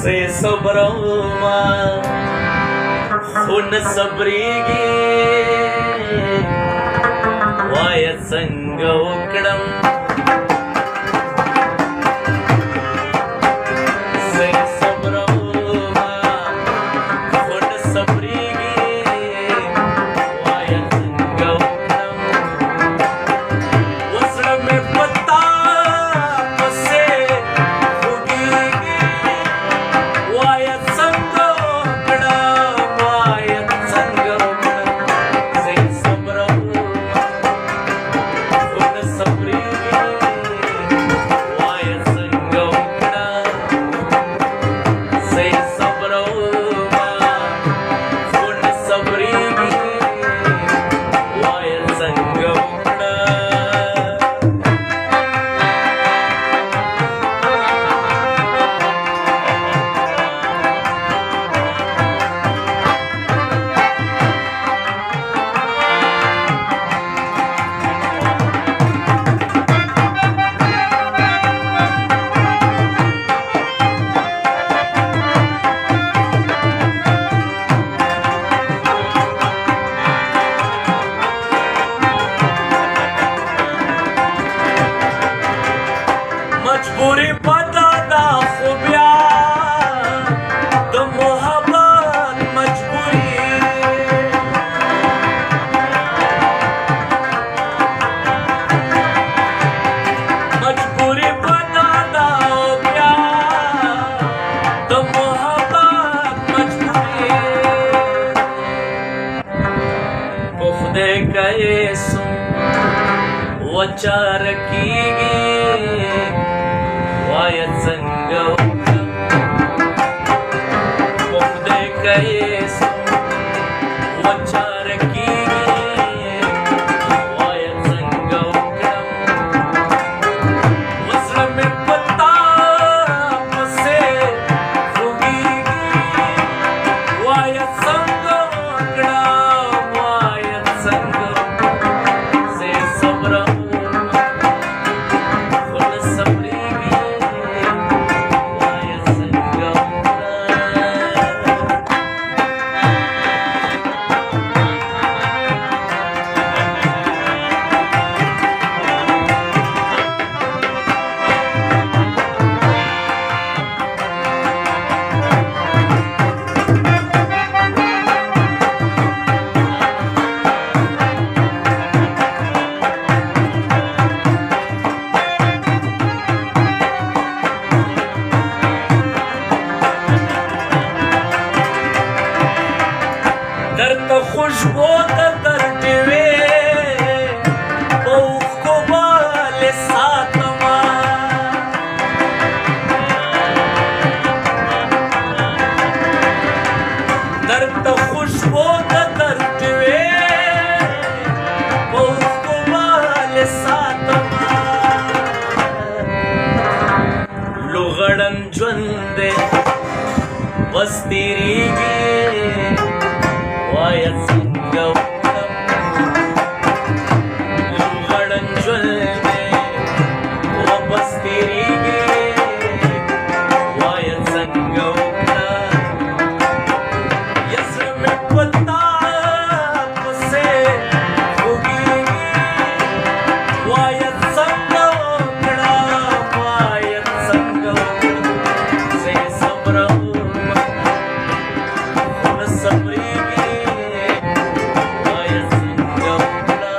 سي صبروما خون صبريږي وای څنګه وکړم سي صبروما خون صبريږي وای څنګه وکړم وسره مې پتا پسې خوږيږي وای څنګه وکړم وای څنګه وکړم سي صبروما خون صبريږي وای څنګه وکړم سي صبروما خون صبريږي وای څنګه وکړم مجبوری پتا دا خو بیا د محبت مجبوری مجبوری پتا دا بیا د محبت مجبوری په خدای کای سو وچار کیږي وای څنګه وکړم په خدای کای سو وچار کیږي وای څنګه وکړم وسره مې پتا پسې خوږيږي وای څنګه وکړم وای څنګه وکړم سي صبروما خون صبريږي وای څنګه درته خوشبو ته درټوي په اوښکو باندې ساتمه درته خوشبو ته درټوي په اوښکو باندې ساتمه لوغړن ژوند دی بس تېرېږي وای څنګه وکړم لوغړن ژوند دی واپس تېرېږي وای څنګه وکړم زړه مې پتا پسې خوږيږي وای څنګه وکړم وای څنګه وکړم سي صبروما خون صبريږي وای څنګه وکړم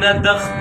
आपल्या दख